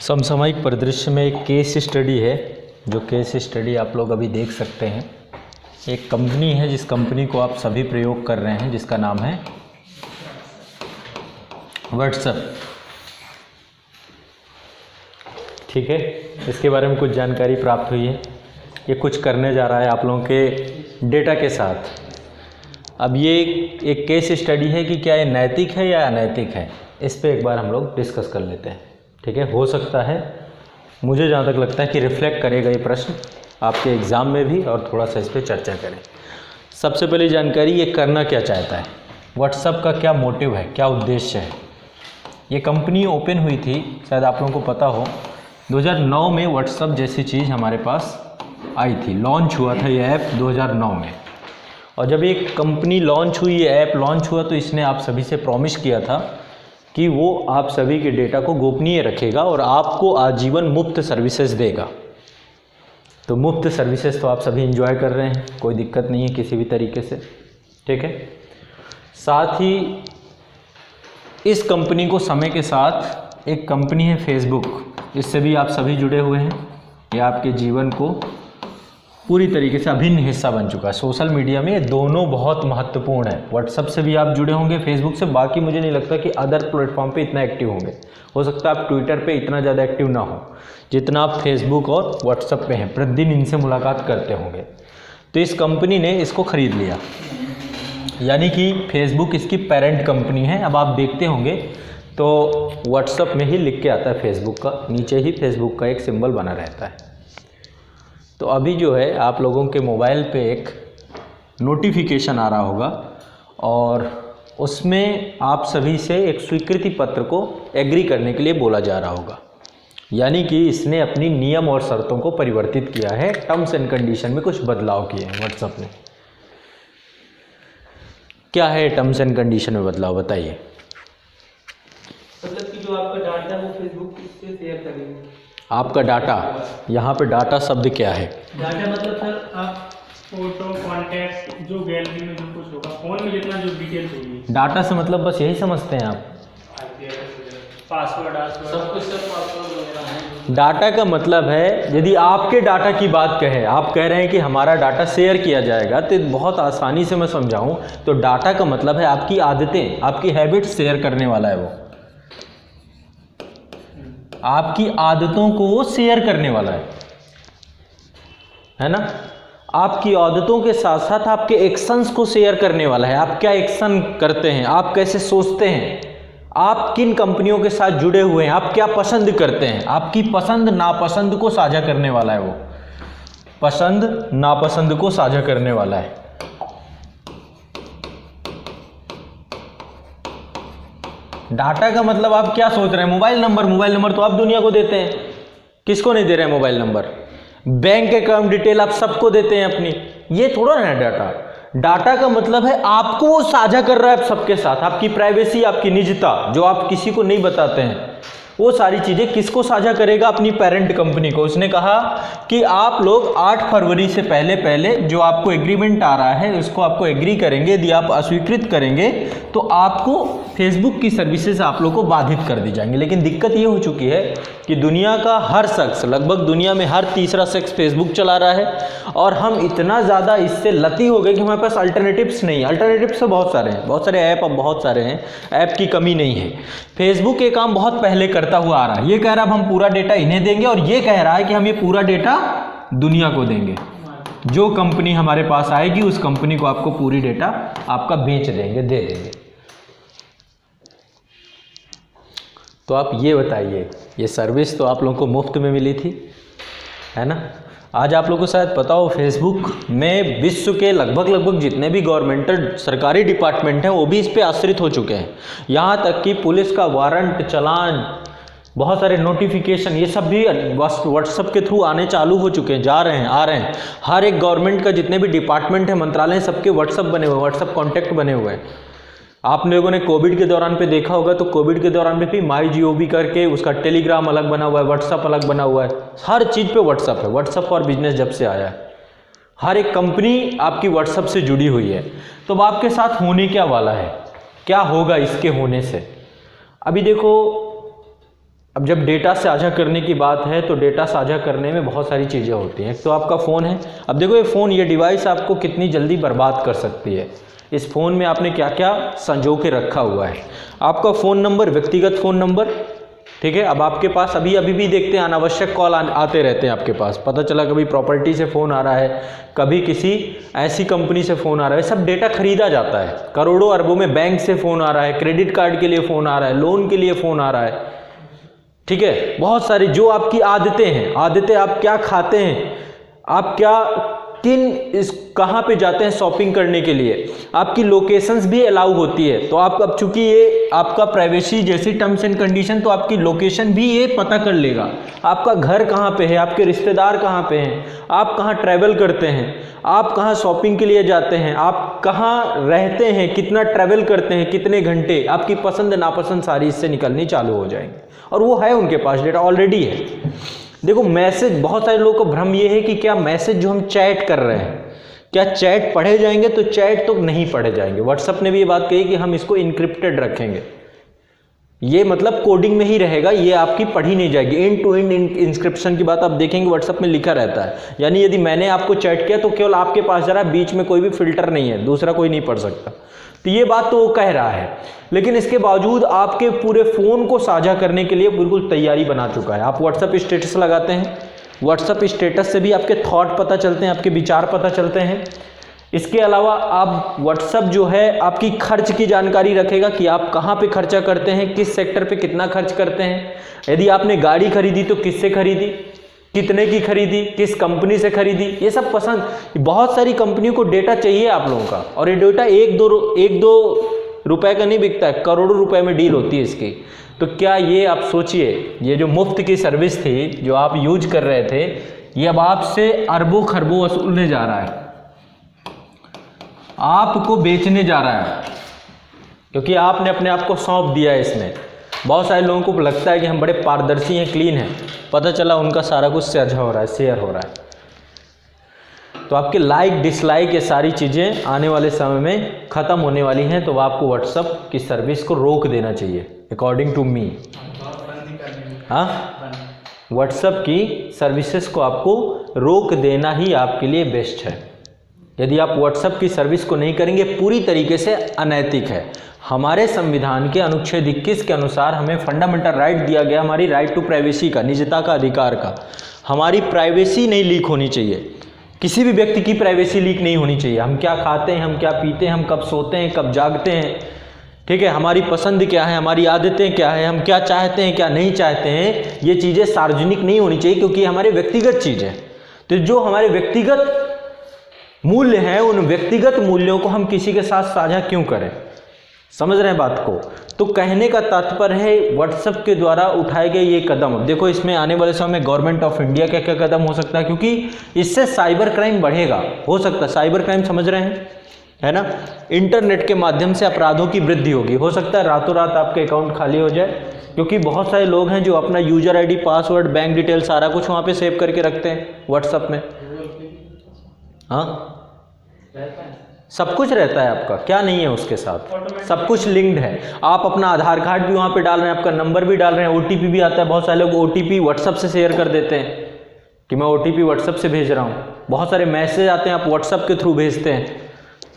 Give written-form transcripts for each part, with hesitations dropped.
समसामयिक परिदृश्य में एक केस स्टडी है, जो केस स्टडी आप लोग अभी देख सकते हैं। एक कंपनी है जिस कंपनी को आप सभी प्रयोग कर रहे हैं, जिसका नाम है व्हाट्सएप। ठीक है, इसके बारे में कुछ जानकारी प्राप्त हुई है। ये कुछ करने जा रहा है आप लोगों के डेटा के साथ। अब ये एक केस स्टडी है कि क्या ये नैतिक है या अनैतिक है, इस पे एक बार हम लोग डिस्कस कर लेते हैं। ठीक है, हो सकता है, मुझे जहाँ तक लगता है कि रिफ्लेक्ट करेगा ये प्रश्न आपके एग्ज़ाम में भी, और थोड़ा सा इस पर चर्चा करें। सबसे पहले जानकारी, ये करना क्या चाहता है, व्हाट्सएप का क्या मोटिव है, क्या उद्देश्य है। ये कंपनी ओपन हुई थी, शायद आप लोगों को पता हो, 2009 में व्हाट्सएप जैसी चीज़ हमारे पास आई थी, लॉन्च हुआ था ये ऐप 2009 में। और जब ये कंपनी लॉन्च हुई, ये ऐप लॉन्च हुआ, तो इसने आप सभी से प्रॉमिस किया था कि वो आप सभी के डेटा को गोपनीय रखेगा और आपको आजीवन मुफ्त सर्विसेज देगा। तो मुफ्त सर्विसेज तो आप सभी एंजॉय कर रहे हैं, कोई दिक्कत नहीं है किसी भी तरीके से। ठीक है, साथ ही इस कंपनी को समय के साथ एक कंपनी है फेसबुक, इससे भी आप सभी जुड़े हुए हैं। ये आपके जीवन को पूरी तरीके से अभिन्न हिस्सा बन चुका है। सोशल मीडिया में ये दोनों बहुत महत्वपूर्ण है। व्हाट्सएप से भी आप जुड़े होंगे, फेसबुक से। बाकी मुझे नहीं लगता कि अदर प्लेटफॉर्म पे इतना एक्टिव होंगे। हो सकता है आप ट्विटर पे इतना ज़्यादा एक्टिव ना हो जितना आप फेसबुक और व्हाट्सएप पे हैं, प्रतिदिन इनसे मुलाकात करते होंगे। तो इस कंपनी ने इसको ख़रीद लिया, यानी कि फेसबुक इसकी पेरेंट कंपनी है। अब आप देखते होंगे तो व्हाट्सएप में ही लिख के आता है फेसबुक का, नीचे ही फेसबुक का एक सिंबल बना रहता है। तो अभी जो है आप लोगों के मोबाइल पे एक नोटिफिकेशन आ रहा होगा, और उसमें आप सभी से एक स्वीकृति पत्र को एग्री करने के लिए बोला जा रहा होगा। यानी कि इसने अपनी नियम और शर्तों को परिवर्तित किया है, टर्म्स एंड कंडीशन में कुछ बदलाव किए हैं व्हाट्सएप ने। क्या है टर्म्स एंड कंडीशन में बदलाव, बताइए। मतलब कि जो आपका डाटा है वो फेसबुक से शेयर करेंगे। आपका डाटा, यहाँ पे डाटा शब्द क्या है? डाटा मतलब सर आप फोटो, कॉन्टैक्ट, जो गैलरी में जो कुछ होगा, फोन में जितना जो डिटेल्स होगी। डाटा से मतलब बस यही समझते हैं आप? पासवर्ड सब कुछ, सब पासवर्ड वगैरह है। डाटा का मतलब है, यदि आपके डाटा की बात कहें, आप कह रहे हैं कि हमारा डाटा शेयर किया जाएगा, तो बहुत आसानी से मैं समझाऊं तो डाटा का मतलब है आपकी आदतें, आपकी हैबिट्स शेयर करने वाला है वो। आपकी आदतों को वो शेयर करने वाला है ना। आपकी आदतों के साथ साथ आपके एक्शंस को शेयर करने वाला है। आप क्या एक्शन करते हैं, आप कैसे सोचते हैं, आप किन कंपनियों के साथ जुड़े हुए हैं, आप क्या पसंद करते हैं, आपकी पसंद नापसंद को साझा करने वाला है वो। पसंद नापसंद को साझा करने वाला है। डाटा का मतलब आप क्या सोच रहे हैं, मोबाइल नंबर तो आप दुनिया को देते हैं, किसको नहीं दे रहे हैं mobile number. Bank account detail आप सबको देते हैं अपनी, ये थोड़ा ना है डाटा। डाटा का मतलब है आपको वो साझा कर रहा है सबके साथ। आपकी प्राइवेसी, आपकी निजता, जो आप किसी को नहीं बताते हैं, वो सारी चीज़ें किसको साझा करेगा? अपनी पेरेंट कंपनी को। उसने कहा कि आप लोग 8 फरवरी से पहले जो आपको एग्रीमेंट आ रहा है उसको आपको एग्री करेंगे। यदि आप अस्वीकृत करेंगे तो आपको फेसबुक की सर्विसेज आप लोग को बाधित कर दी जाएंगी। लेकिन दिक्कत ये हो चुकी है कि दुनिया का हर शख्स, लगभग दुनिया में हर तीसरा शख्स फेसबुक चला रहा है, और हम इतना ज़्यादा इससे लती हो गए कि हमारे पास अल्टरनेटिव्स नहीं है। अल्टरनेटिव्स तो बहुत सारे हैं, बहुत सारे ऐप, अब बहुत सारे हैं, ऐप की कमी नहीं है। फेसबुक ये काम बहुत पहले करता हुआ आ रहा है। ये कह रहा है हम पूरा डेटा इन्हें देंगे, और ये कह रहा है कि हम ये पूरा डेटा दुनिया को देंगे। जो कंपनी हमारे पास आएगी उस कंपनी को आपको पूरी डेटा आपका बेच देंगे, दे देंगे। तो आप ये बताइए, ये सर्विस तो आप लोगों को मुफ्त में मिली थी, है ना। आज आप लोगों को शायद पता हो, फेसबुक में विश्व के लगभग जितने भी गवर्नमेंटल सरकारी डिपार्टमेंट हैं वो भी इस पे आश्रित हो चुके हैं। यहाँ तक कि पुलिस का वारंट, चालान, बहुत सारे नोटिफिकेशन, ये सब भी व्हाट्सएप के थ्रू आने चालू हो चुके हैं, जा रहे हैं, आ रहे हैं। हर एक गवर्नमेंट का जितने भी डिपार्टमेंट है, मंत्रालय, सबके व्हाट्सएप बने हुए, व्हाट्सएप कॉन्टैक्ट बने हुए हैं। आप लोगों ने कोविड के दौरान पे देखा होगा, तो कोविड के दौरान में भी MyGov करके उसका टेलीग्राम अलग बना हुआ है, व्हाट्सएप अलग बना हुआ है। हर चीज़ पे व्हाट्सएप है। व्हाट्सएप फॉर बिजनेस जब से आया है, हर एक कंपनी आपकी व्हाट्सएप से जुड़ी हुई है। तो अब आपके साथ होने क्या वाला है, क्या होगा इसके होने से? अभी देखो, अब जब डेटा साझा करने की बात है तो डेटा साझा करने में बहुत सारी चीज़ें होती हैं। एक तो आपका फ़ोन है। अब देखो ये फ़ोन, ये डिवाइस आपको कितनी जल्दी बर्बाद कर सकती है। इस फ़ोन में आपने क्या क्या संजो के रखा हुआ है। आपका फ़ोन नंबर, व्यक्तिगत फ़ोन नंबर, ठीक है। अब आपके पास अभी भी देखते हैं अनावश्यक कॉल आते रहते हैं आपके पास। पता चला कभी प्रॉपर्टी से फ़ोन आ रहा है, कभी किसी ऐसी कंपनी से फ़ोन आ रहा है। सब डेटा खरीदा जाता है, करोड़ों अरबों में बैंक से फ़ोन आ रहा है, क्रेडिट कार्ड के लिए फ़ोन आ रहा है, लोन के लिए फ़ोन आ रहा है, ठीक है। बहुत सारी जो आपकी आदतें हैं, आदतें आप क्या खाते हैं, आप क्या कहाँ पे जाते हैं शॉपिंग करने के लिए, आपकी लोकेशंस भी अलाउ होती है। तो आप अब चूंकि ये आपका प्राइवेसी जैसी टर्म्स एंड कंडीशन, तो आपकी लोकेशन भी ये पता कर लेगा। आपका घर कहाँ पे है, आपके रिश्तेदार कहाँ पे हैं, आप कहाँ ट्रैवल करते हैं, आप कहाँ शॉपिंग के लिए जाते हैं, आप कहाँ रहते हैं, कितना ट्रैवल करते हैं, कितने घंटे, आपकी पसंद नापसंद सारी इससे निकलनी चालू हो जाएंगे। और वो है उनके पास, डेटा ऑलरेडी है। देखो मैसेज, बहुत सारे लोगों को भ्रम ये है कि क्या मैसेज जो हम चैट कर रहे हैं, क्या चैट पढ़े जाएंगे? तो चैट तो नहीं पढ़े जाएंगे। व्हाट्सएप ने भी ये बात कही कि हम इसको इनक्रिप्टेड रखेंगे, ये मतलब कोडिंग में ही रहेगा, ये आपकी पढ़ी नहीं जाएगी। एंड टू एंड इंस्क्रिप्शन की बात आप देखेंगे व्हाट्सएप में लिखा रहता है। यानी यदि मैंने आपको चैट किया तो केवल आपके पास जा रहा है, बीच में कोई भी फिल्टर नहीं है, दूसरा कोई नहीं पढ़ सकता। तो ये बात तो वो कह रहा है, लेकिन इसके बावजूद आपके पूरे फ़ोन को साझा करने के लिए बिल्कुल तैयारी बना चुका है। आप व्हाट्सएप स्टेटस लगाते हैं, व्हाट्सएप स्टेटस से भी आपके थॉट पता चलते हैं, आपके विचार पता चलते हैं। इसके अलावा आप व्हाट्सएप जो है आपकी खर्च की जानकारी रखेगा कि आप कहाँ पे खर्चा करते हैं, किस सेक्टर पे कितना खर्च करते हैं। यदि आपने गाड़ी खरीदी तो किससे खरीदी, कितने की खरीदी, किस कंपनी से खरीदी, ये सब पसंद। बहुत सारी कंपनियों को डेटा चाहिए आप लोगों का, और ये डेटा एक दो रुपए का नहीं बिकता है, करोड़ों रुपए में डील होती है इसकी। तो क्या ये आप सोचिए, ये जो मुफ्त की सर्विस थी जो आप यूज कर रहे थे, ये अब आपसे अरबों खरबों वसूलने जा रहा है, आपको बेचने जा रहा है, क्योंकि आपने अपने आप को सौंप दिया है इसमें। बहुत सारे लोगों को लगता है कि हम बड़े पारदर्शी हैं, क्लीन हैं, पता चला उनका सारा कुछ साझा हो रहा है, शेयर हो रहा है। तो आपके लाइक डिसलाइक ये सारी चीज़ें आने वाले समय में ख़त्म होने वाली हैं। तो आपको व्हाट्सएप की सर्विस को रोक देना चाहिए, अकॉर्डिंग टू मी। हाँ, व्हाट्सएप की सर्विसेज को आपको रोक देना ही आपके लिए बेस्ट है। यदि आप व्हाट्सएप की सर्विस को नहीं करेंगे, पूरी तरीके से अनैतिक है। हमारे संविधान के अनुच्छेद 21 के अनुसार हमें फंडामेंटल राइट दिया गया, हमारी राइट टू प्राइवेसी का, निजता का अधिकार का। हमारी प्राइवेसी नहीं लीक होनी चाहिए, किसी भी व्यक्ति की प्राइवेसी लीक नहीं होनी चाहिए। हम क्या खाते हैं, हम क्या पीते हैं, हम कब सोते हैं, कब जागते हैं, ठीक है, हमारी पसंद क्या है, हमारी आदतें क्या है, हम क्या चाहते हैं, क्या नहीं चाहते हैं, ये चीज़ें सार्वजनिक नहीं होनी चाहिए, क्योंकि हमारे व्यक्तिगत चीज़ें। तो जो हमारे व्यक्तिगत मूल्य हैं, उन व्यक्तिगत मूल्यों को हम किसी के साथ साझा क्यों करें? समझ रहे हैं बात को? तो कहने का तात्पर्य है व्हाट्सएप के द्वारा उठाए गए ये कदम। अब देखो इसमें आने वाले समय में गवर्नमेंट ऑफ इंडिया क्या क्या कदम हो सकता है, क्योंकि इससे साइबर क्राइम बढ़ेगा। हो सकता है साइबर क्राइम, समझ रहे हैं, है ना, इंटरनेट के माध्यम से अपराधों की वृद्धि होगी। हो सकता है रातों रात आपके अकाउंट खाली हो जाए, क्योंकि बहुत सारे लोग हैं जो अपना user ID, password, bank detail सारा कुछ वहाँ पे सेव करके रखते हैं व्हाट्सएप में। हाँ, सब कुछ रहता है आपका, क्या नहीं है उसके साथ, सब कुछ लिंक्ड है। आप अपना आधार कार्ड भी वहाँ पे डाल रहे हैं, आपका नंबर भी डाल रहे हैं, ओटीपी भी आता है। बहुत सारे लोग ओटीपी व्हाट्सएप से शेयर कर देते हैं कि मैं ओटीपी व्हाट्सएप से भेज रहा हूँ। बहुत सारे मैसेज आते हैं, आप व्हाट्सएप के थ्रू भेजते हैं।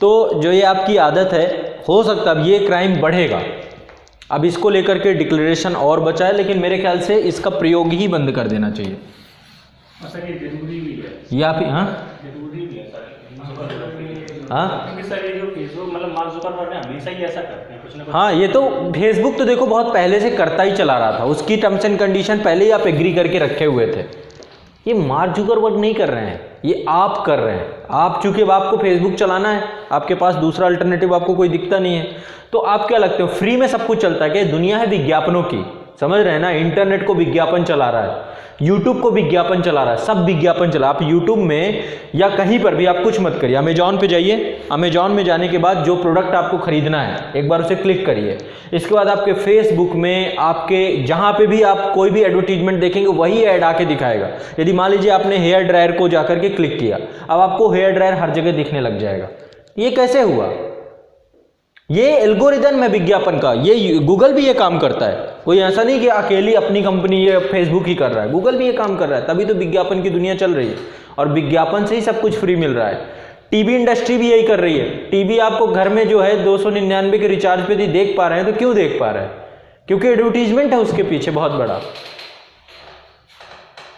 तो जो ये आपकी आदत है, हो सकता है अब ये क्राइम बढ़ेगा। अब इसको लेकर के डिक्लेरेशन और बचा है, लेकिन मेरे ख्याल से इसका प्रयोग ही बंद कर देना चाहिए। जरूरी भी है या फिर हाँ, जरूरी भी है सर। हाँ, सर ये जो फेसबुक, मतलब मार्क जुकरबर्ग हमेशा ही ऐसा करते हैं कुछ ना कुछ। हाँ, ये तो फेसबुक तो देखो बहुत पहले से करता ही चला रहा था, उसकी टर्म्स एंड कंडीशन पहले ही आप एग्री करके रखे हुए थे। ये मार्क जुकरबर्ग नहीं कर रहे हैं, ये आप कर रहे हैं। आप चूंकि अब आपको फेसबुक चलाना है, आपके पास दूसरा अल्टरनेटिव आपको कोई दिखता नहीं है, तो आप क्या लगते हो फ्री में सब कुछ चलता है क्या? दुनिया है विज्ञापनों की, समझ रहे हैं ना। इंटरनेट को विज्ञापन चला रहा है, यूट्यूब को विज्ञापन चला रहा है, सब विज्ञापन चला। आप यूट्यूब में या कहीं पर भी आप कुछ मत करिए, अमेजॉन पे जाइए, अमेजॉन में जाने के बाद जो प्रोडक्ट आपको खरीदना है एक बार उसे क्लिक करिए। इसके बाद आपके फेसबुक में, आपके जहाँ पे भी आप कोई भी एडवर्टीजमेंट देखेंगे वही ऐड आके दिखाएगा। यदि मान लीजिए आपने हेयर ड्रायर को जाकर के क्लिक किया, अब आपको हेयर ड्रायर हर जगह दिखने लग जाएगा। ये कैसे हुआ? ये एल्गोरिदम है विज्ञापन का, ये गूगल भी ये काम करता है। कोई ऐसा नहीं कि अकेली अपनी कंपनी ये फेसबुक ही कर रहा है, गूगल भी ये काम कर रहा है, तभी तो विज्ञापन की दुनिया चल रही है और विज्ञापन से ही सब कुछ फ्री मिल रहा है। टीवी इंडस्ट्री भी यही कर रही है। टीवी आपको घर में जो है 299 के रिचार्ज पे देख पा रहे हैं, तो क्यों देख पा रहे हैं? क्योंकि एडवर्टीजमेंट है उसके पीछे बहुत बड़ा।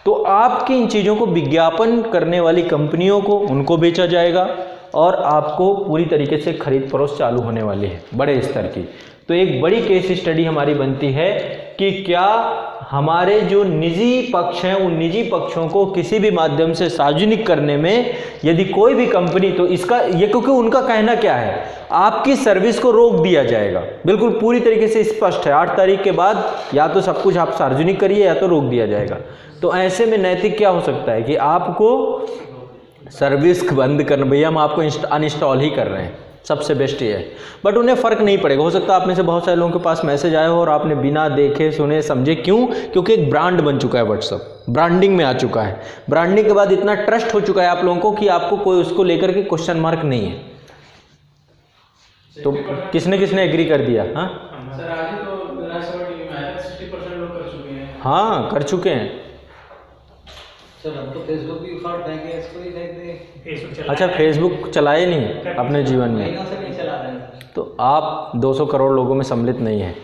तो आपकी इन चीज़ों को विज्ञापन करने वाली कंपनियों को उनको बेचा जाएगा और आपको पूरी तरीके से खरीद फरोख्त चालू होने वाली है बड़े स्तर की। तो एक बड़ी केस स्टडी हमारी बनती है कि क्या हमारे जो निजी पक्ष हैं उन निजी पक्षों को किसी भी माध्यम से सार्वजनिक करने में यदि कोई भी कंपनी, तो इसका ये, क्योंकि उनका कहना क्या है, आपकी सर्विस को रोक दिया जाएगा। बिल्कुल पूरी तरीके से स्पष्ट है, 8 तारीख के बाद या तो सब कुछ आप सार्वजनिक करिए या तो रोक दिया जाएगा। तो ऐसे में नैतिक क्या हो सकता है कि आपको सर्विस बंद करना, भैया हम आपको अनइंस्टॉल ही कर रहे हैं, सबसे बेस्ट ये है। बट उन्हें फ़र्क नहीं पड़ेगा। हो सकता है आप में से बहुत सारे लोगों के पास मैसेज आए हो और आपने बिना देखे सुने समझे, क्यों? क्योंकि एक ब्रांड बन चुका है व्हाट्सअप, ब्रांडिंग में आ चुका है। ब्रांडिंग के बाद इतना ट्रस्ट हो चुका है आप लोगों को कि आपको कोई उसको लेकर के क्वेश्चन मार्क नहीं है। तो किसने किसने एग्री कर दिया? हाँ सर, आज ही तो राज्यसभा टीवी में आया था, 60% लोग कर चुके हैं। हाँ कर चुके हैं सर। हम तो फेसबुक भी उखाड़ देंगे, इसको ही देख दें। अच्छा, फेसबुक चलाए नहीं अपने जीवन में? महीनों से नहीं चला रहे हैं। तो आप 200 करोड़ लोगों में सम्मिलित नहीं है।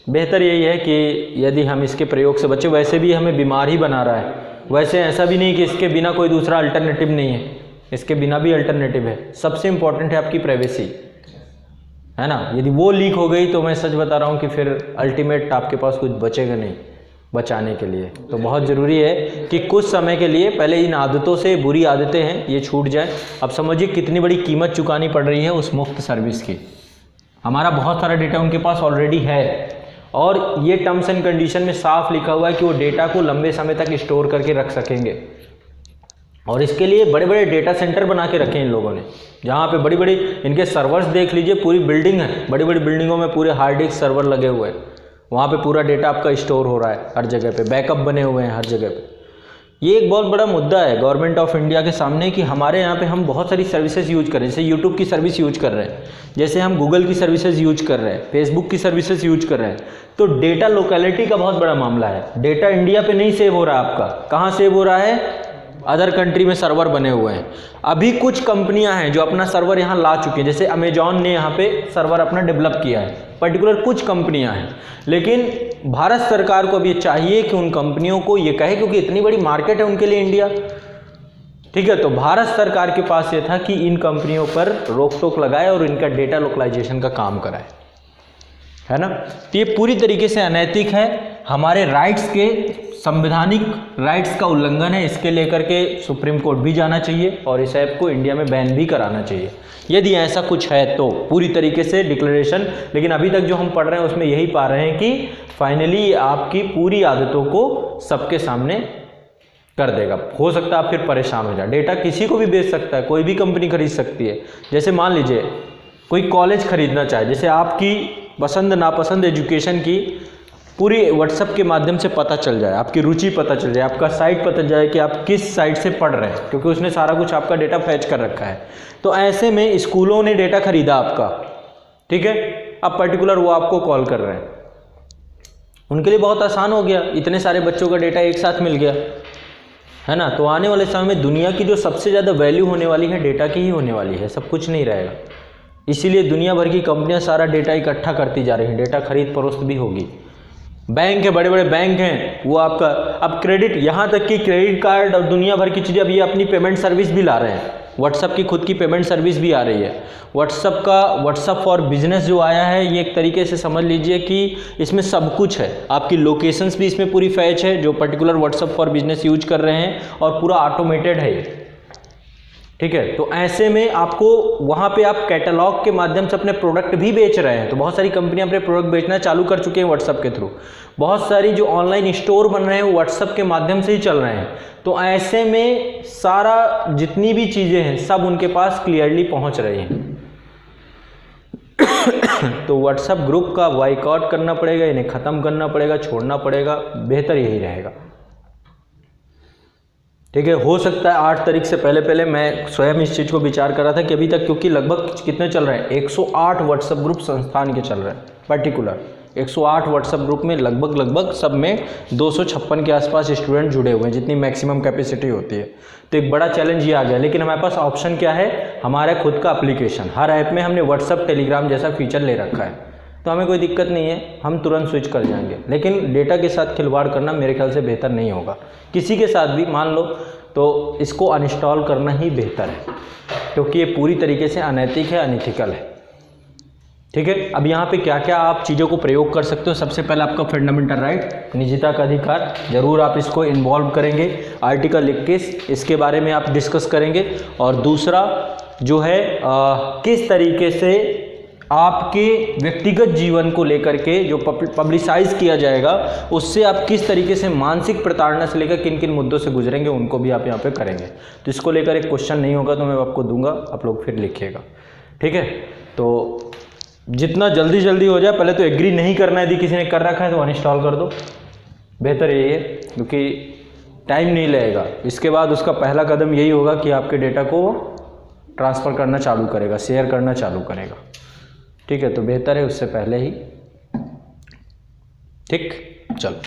बेहतर यही है कि यदि हम इसके प्रयोग से बचे, वैसे भी हमें बीमार ही बना रहा है। वैसे ऐसा भी नहीं कि इसके बिना कोई दूसरा अल्टरनेटिव नहीं है, इसके बिना भी अल्टरनेटिव है। सबसे इम्पॉर्टेंट है आपकी प्राइवेसी, है ना। यदि वो लीक हो गई तो मैं सच बता रहा हूँ कि फिर अल्टीमेट आपके पास कुछ बचेगा नहीं बचाने के लिए। तो बहुत ज़रूरी है कि कुछ समय के लिए पहले इन आदतों से, बुरी आदतें हैं, ये छूट जाए। अब समझिए कितनी बड़ी कीमत चुकानी पड़ रही है उस मुफ्त सर्विस की। हमारा बहुत सारा डेटा उनके पास ऑलरेडी है और ये टर्म्स एंड कंडीशन में साफ लिखा हुआ है कि वो डेटा को लंबे समय तक स्टोर करके रख सकेंगे। और इसके लिए बड़े बड़े डेटा सेंटर बना के रखे इन लोगों ने, जहाँ पे बड़ी बड़ी इनके सर्वर्स देख लीजिए, पूरी बिल्डिंग है, बड़ी बड़ी बिल्डिंगों में पूरे हार्ड डिस्क सर्वर लगे हुए हैं। वहाँ पे पूरा डेटा आपका स्टोर हो रहा है हर जगह पे, बैकअप बने हुए हैं हर जगह पे। ये एक बहुत बड़ा मुद्दा है गवर्नमेंट ऑफ इंडिया के सामने कि हमारे यहाँ पे हम बहुत सारी सर्विसेज यूज कर रहे हैं। जैसे यूट्यूब की सर्विस यूज कर रहे हैं, जैसे हम गूगल की सर्विसेज यूज कर रहे हैं, फेसबुक की सर्विसेज यूज कर रहे हैं। तो डेटा लोकेलिटी का बहुत बड़ा मामला है। डेटा इंडिया पे नहीं सेव हो रहा है आपका, कहाँ सेव हो रहा है? अदर कंट्री में सर्वर बने हुए हैं। अभी कुछ कंपनियां हैं जो अपना सर्वर यहाँ ला चुकी हैं, जैसे अमेजॉन ने यहाँ पे सर्वर अपना डेवलप किया है, पर्टिकुलर कुछ कंपनियां हैं। लेकिन भारत सरकार को अब ये चाहिए कि उन कंपनियों को ये कहे, क्योंकि इतनी बड़ी मार्केट है उनके लिए इंडिया, ठीक है। तो भारत सरकार के पास ये था कि इन कंपनियों पर रोक टोक लगाए और इनका डेटा लोकलाइजेशन का काम कराए, है ना। तो ये पूरी तरीके से अनैतिक है, हमारे राइट्स के, संवैधानिक राइट्स का उल्लंघन है। इसके लेकर के सुप्रीम कोर्ट भी जाना चाहिए और इस ऐप को इंडिया में बैन भी कराना चाहिए यदि ऐसा कुछ है तो, पूरी तरीके से डिक्लेरेशन। लेकिन अभी तक जो हम पढ़ रहे हैं उसमें यही पा रहे हैं कि फाइनली आपकी पूरी आदतों को सबके सामने कर देगा। हो सकता है आप फिर परेशान हो जाए। डेटा किसी को भी बेच सकता है, कोई भी कंपनी खरीद सकती है। जैसे मान लीजिए कोई कॉलेज खरीदना चाहे, जैसे आपकी पसंद नापसंद एजुकेशन की पूरी व्हाट्सएप के माध्यम से पता चल जाए, आपकी रुचि पता चल जाए, आपका साइट पता चल जाए कि आप किस साइट से पढ़ रहे हैं, क्योंकि उसने सारा कुछ आपका डेटा फैच कर रखा है। तो ऐसे में स्कूलों ने डेटा खरीदा आपका, ठीक है। अब पर्टिकुलर वो आपको कॉल कर रहे हैं, उनके लिए बहुत आसान हो गया, इतने सारे बच्चों का डेटा एक साथ मिल गया, है ना। तो आने वाले समय में दुनिया की जो सबसे ज़्यादा वैल्यू होने वाली है डेटा की ही होने वाली है, सब कुछ नहीं रहेगा। इसीलिए दुनिया भर की कंपनियां सारा डेटा इकट्ठा करती जा रही हैं, डेटा खरीद फरोख्त भी होगी। बैंक है, बड़े बड़े बैंक हैं, वो आपका अब क्रेडिट, यहाँ तक कि क्रेडिट कार्ड और दुनिया भर की चीज़ें अब ये अपनी पेमेंट सर्विस भी ला रहे हैं। व्हाट्सअप की खुद की पेमेंट सर्विस भी आ रही है। व्हाट्सअप फॉर बिजनेस जो आया है, ये एक तरीके से समझ लीजिए कि इसमें सब कुछ है। आपकी लोकेशंस भी इसमें पूरी फैच है जो particular WhatsApp for business use कर रहे हैं, और पूरा ऑटोमेटेड है ये, ठीक है। तो ऐसे में आपको वहाँ पे आप कैटलॉग के माध्यम से अपने प्रोडक्ट भी बेच रहे हैं। तो बहुत सारी कंपनियां अपने प्रोडक्ट बेचना चालू कर चुके हैं व्हाट्सअप के थ्रू। बहुत सारी जो ऑनलाइन स्टोर बन रहे हैं वो व्हाट्सअप के माध्यम से ही चल रहे हैं। तो ऐसे में सारा जितनी भी चीज़ें हैं सब उनके पास क्लियरली पहुँच रही हैं। तो व्हाट्सएप ग्रुप का बायकॉट करना पड़ेगा, इन्हें ख़त्म करना पड़ेगा, छोड़ना पड़ेगा, बेहतर यही रहेगा। ठीक है। हो सकता है 8 तारीख से पहले मैं स्वयं इस चीज़ को विचार कर रहा था कि अभी तक, क्योंकि लगभग कितने चल रहे हैं, 108 व्हाट्सएप ग्रुप संस्थान के चल रहे हैं, पर्टिकुलर 108 व्हाट्सएप ग्रुप में लगभग सब में 256 के आसपास स्टूडेंट जुड़े हुए हैं, जितनी मैक्सिमम कैपेसिटी होती है। तो एक बड़ा चैलेंज ये आ गया, लेकिन हमारे पास ऑप्शन क्या है, हमारा खुद का एप्लीकेशन, हर ऐप में हमने व्हाट्सएप टेलीग्राम जैसा फीचर ले रखा है, तो हमें कोई दिक्कत नहीं है, हम तुरंत स्विच कर जाएंगे। लेकिन डेटा के साथ खिलवाड़ करना मेरे ख्याल से बेहतर नहीं होगा, किसी के साथ भी मान लो तो इसको अनइंस्टॉल करना ही बेहतर है, क्योंकि ये पूरी तरीके से अनैतिक है, अनइथिकल है। ठीक है। अब यहाँ पे क्या क्या आप चीज़ों को प्रयोग कर सकते हो, सबसे पहले आपका फंडामेंटल राइट, निजता का अधिकार, ज़रूर आप इसको इन्वॉल्व करेंगे, आर्टिकल 21 इसके बारे में आप डिस्कस करेंगे। और दूसरा जो है किस तरीके से आपके व्यक्तिगत जीवन को लेकर के जो पब्लिसाइज किया जाएगा, उससे आप किस तरीके से मानसिक प्रताड़ना से लेकर किन किन मुद्दों से गुजरेंगे, उनको भी आप यहाँ पे करेंगे। तो इसको लेकर एक क्वेश्चन नहीं होगा तो मैं आपको दूंगा, आप लोग फिर लिखिएगा। ठीक है। तो जितना जल्दी हो जाए, पहले तो एग्री नहीं करना है, यदि किसी ने कर रखा है तो अनइंस्टॉल कर दो, बेहतर यही है, क्योंकि टाइम नहीं लगेगा। इसके बाद उसका पहला कदम यही होगा कि आपके डेटा को ट्रांसफ़र करना चालू करेगा, शेयर करना चालू करेगा। ठीक है। तो बेहतर है उससे पहले ही। ठीक, चलो।